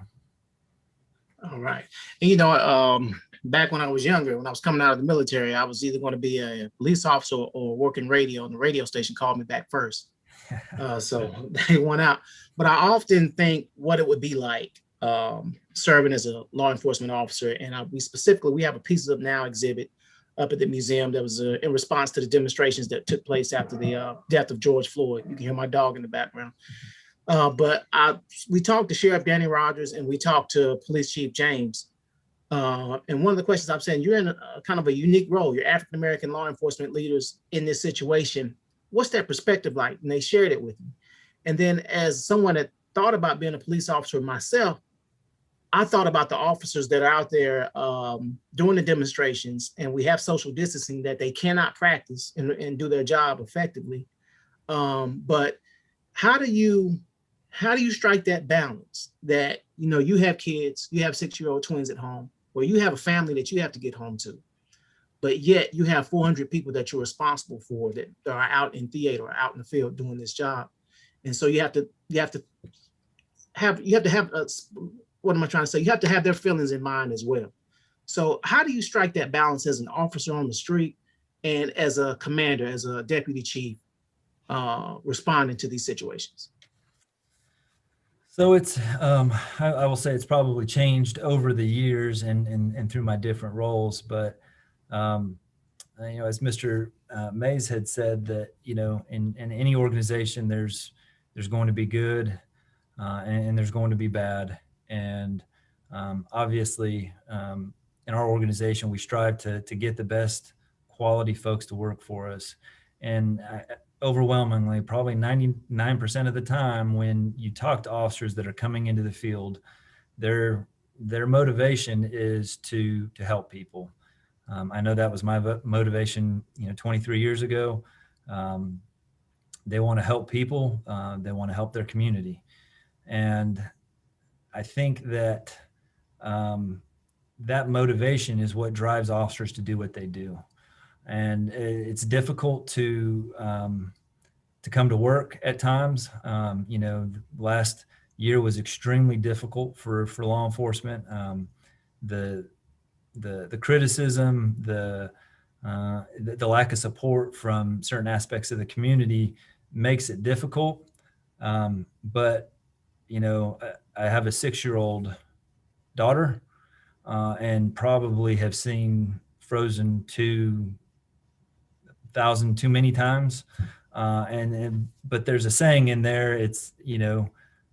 All right. And, back when I was younger, when I was coming out of the military, I was either going to be a police officer or working radio, and the radio station called me back first. So they went out. But I often think what it would be like serving as a law enforcement officer. And we have a Pieces of Now exhibit up at the museum that was in response to the demonstrations that took place after the death of George Floyd. You can hear my dog in the background. But we talked to Sheriff Danny Rogers and we talked to Police Chief James. And one of the questions I'm saying, you're in a kind of a unique role. You're African-American law enforcement leaders in this situation. What's that perspective like? And they shared it with me. And then as someone that thought about being a police officer myself, I thought about the officers that are out there doing the demonstrations, and we have social distancing that they cannot practice and do their job effectively. But how do you strike that balance that, you have kids, you have 6-year-old twins at home, or you have a family that you have to get home to, but yet you have 400 people that you're responsible for that are out in theater or out in the field doing this job. And so you have to have what am I trying to say? You have to have their feelings in mind as well. So how do you strike that balance as an officer on the street and as a commander, as a deputy chief, responding to these situations?
So it's, I will say it's probably changed over the years and through my different roles, but, as Mr. Mays had said that, in any organization, there's going to be good and there's going to be bad. And obviously, in our organization, we strive to get the best quality folks to work for us. And overwhelmingly, probably 99% of the time, when you talk to officers that are coming into the field, their motivation is to help people. I know that was my motivation, 23 years ago. They want to help people. They want to help their community. And I think that that motivation is what drives officers to do what they do. And it's difficult to come to work at times. Last year was extremely difficult for law enforcement. The criticism, the lack of support from certain aspects of the community makes it difficult. But I have a 6-year-old daughter, and probably have seen frozen 2,000 too many times. But there's a saying in there. It's,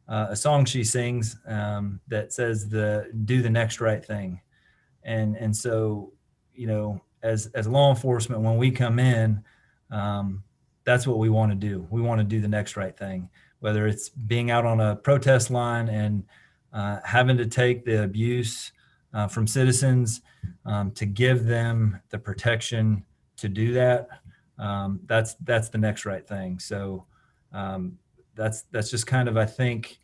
a song she sings that says do the next right thing. And so, as law enforcement, when we come in, that's what we want to do. We want to do the next right thing, whether it's being out on a protest line and having to take the abuse from citizens to give them the protection to do that. That's the next right thing. So that's just kind of, I think,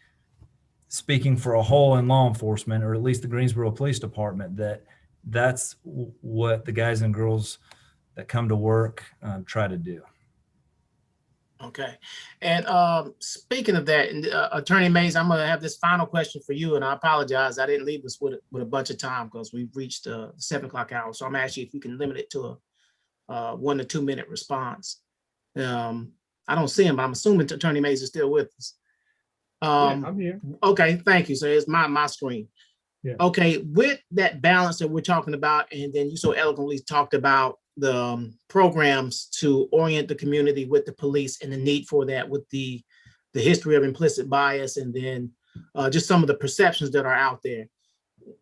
speaking for a whole in law enforcement, or at least the Greensboro Police Department, that's what the guys and girls that come to work try to do.
Okay. And speaking of that, Attorney Mays, I'm going to have this final question for you. And I apologize, I didn't leave us with a bunch of time because we've reached the 7 o'clock hour. So I'm asking if you can limit it to a 1 to 2 minute response. I don't see him, but I'm assuming Attorney Mays is still with us.
Yeah, I'm here.
Okay, thank you. So it's my screen.
Yeah.
Okay, with that balance that we're talking about, and then you so eloquently talked about the programs to orient the community with the police and the need for that, with the history of implicit bias, and then just some of the perceptions that are out there.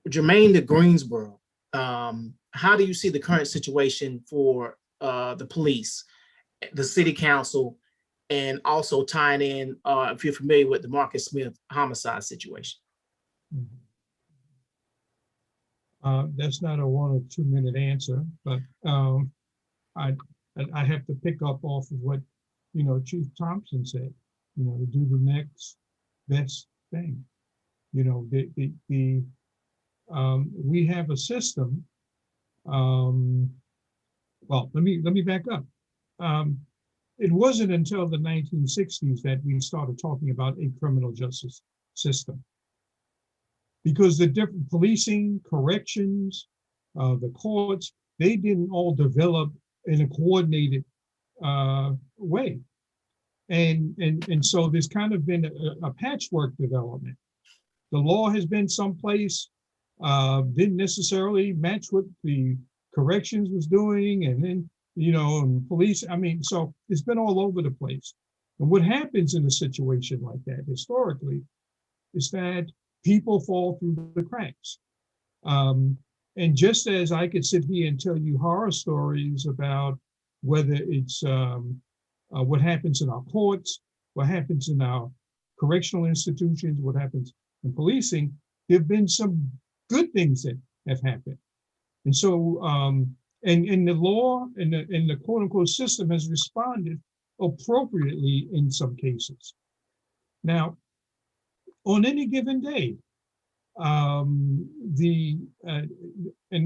Germaine to Greensboro, how do you see the current situation for the police, the city council, and also tying in, if you're familiar with the Marcus Smith homicide situation?
That's not a 1 or 2 minute answer, but I have to pick up off of what, Chief Thompson said, to do the next best thing. We have a system. Well, let me back up. It wasn't until the 1960s that we started talking about a criminal justice system, because the different policing, corrections, the courts, they didn't all develop in a coordinated way. And so there's kind of been a patchwork development. The law has been someplace, didn't necessarily match what the corrections was doing, and then, and police, so it's been all over the place. And what happens in a situation like that historically is that people fall through the cracks. And just as I could sit here and tell you horror stories about whether it's what happens in our courts, what happens in our correctional institutions, what happens in policing, there have been some good things that have happened. And so, and the law and the quote unquote system has responded appropriately in some cases. Now, on any given day, an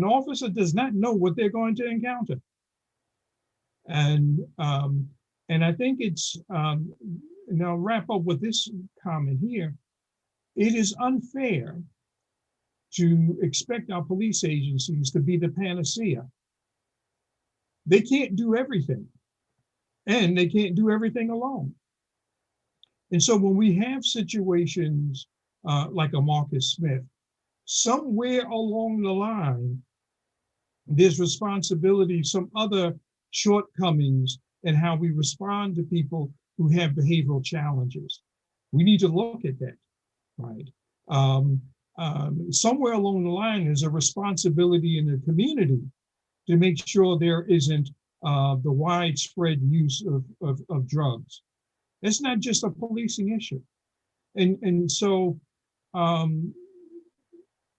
officer does not know what they're going to encounter. And I think it's, and I'll wrap up with this comment here. It is unfair to expect our police agencies to be the panacea. They can't do everything, and they can't do everything alone. And so when we have situations like a Marcus Smith, somewhere along the line, there's responsibility, some other shortcomings in how we respond to people who have behavioral challenges. We need to look at that, right? Somewhere along the line, there's a responsibility in the community to make sure there isn't the widespread use of drugs. It's not just a policing issue. And so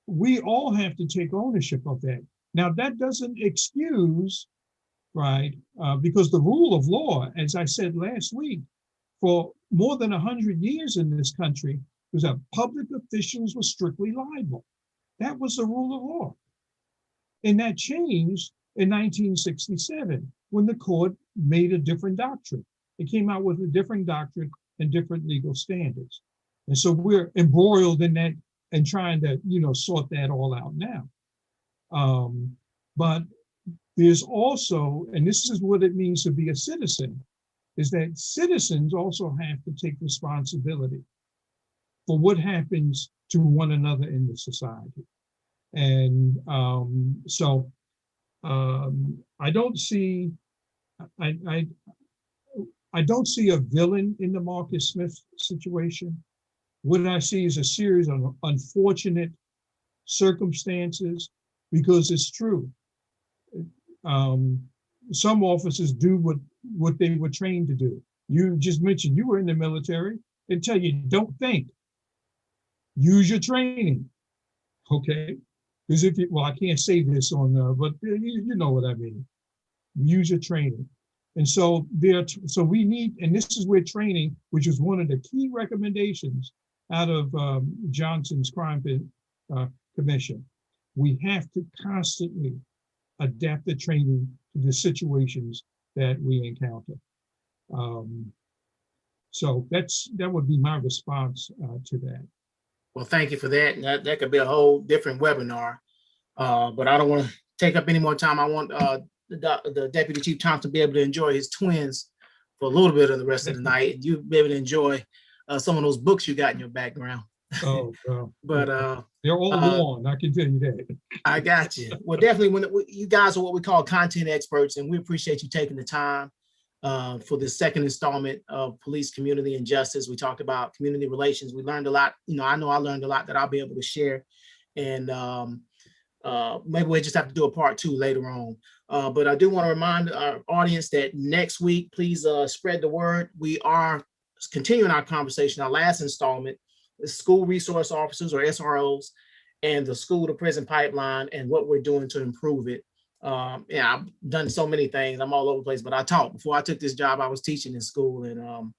we all have to take ownership of that. Now, that doesn't excuse, right, because the rule of law, as I said last week, for more than 100 years in this country, was that public officials were strictly liable. That was the rule of law. And that changed in 1967 when the court made a different doctrine. It came out with a different doctrine and different legal standards. And so we're embroiled in that and trying to, sort that all out now. But there's also, and this is what it means to be a citizen, is that citizens also have to take responsibility for what happens to one another in the society. And so I don't see, I, I, I don't see a villain in the Marcus Smith situation. What I see is a series of unfortunate circumstances, because it's true. Um, some officers do what they were trained to do. You just mentioned you were in the military. They tell you, don't think, use your training. Okay. Because if you, well, I can't say this on, but you know what I mean. Use your training. And so so we need, and this is where training, which is one of the key recommendations out of Johnson's crime commission. We have to constantly adapt the training to the situations that we encounter. So that would be my response to that.
Well, thank you for that. And that could be a whole different webinar. But I don't want to take up any more time. I want the Deputy Chief Thompson to be able to enjoy his twins for a little bit of the rest of the night. And you'll be able to enjoy some of those books you got in your background.
Oh,
But
they're all worn, I can tell you that.
I got you. Well, definitely, you guys are what we call content experts, and we appreciate you taking the time for this second installment of Police, Community, and Justice. We talked about community relations. We learned a lot. I know I learned a lot that I'll be able to share. And maybe we just have to do a part 2 later on. But I do want to remind our audience that next week, please spread the word. We are continuing our conversation. Our last installment is school resource officers, or SROs, and the school to prison pipeline, and what we're doing to improve it. Yeah, I've done so many things. I'm all over the place, but I taught. Before I took this job, I was teaching in school, and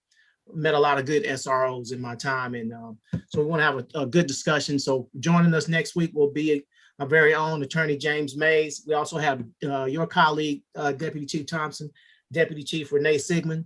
met a lot of good SROs in my time. And so we want to have a good discussion. So joining us next week will be our very own Attorney James Mays. We also have your colleague, Deputy Chief Thompson, Deputy Chief Renee Sigmund.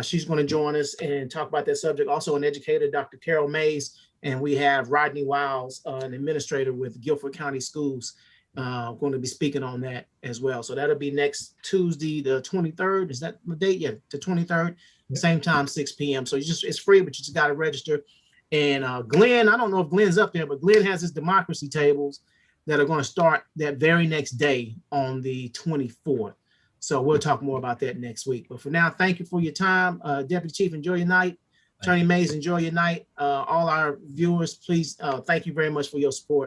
She's going to join us and talk about that subject. Also an educator, Dr. Carol Mays. And we have Rodney Wiles, an administrator with Guilford County Schools, going to be speaking on that as well. So that'll be next Tuesday, the 23rd. Is that the date? Yeah, the 23rd, same time, 6 p.m. So it's free, but you just got to register. And Glenn, I don't know if Glenn's up there, but Glenn has his democracy tables that are going to start that very next day on the 24th. So we'll talk more about that next week. But for now, thank you for your time. Deputy Chief, enjoy your night. Attorney Mays, enjoy your night. All our viewers, please, thank you very much for your support.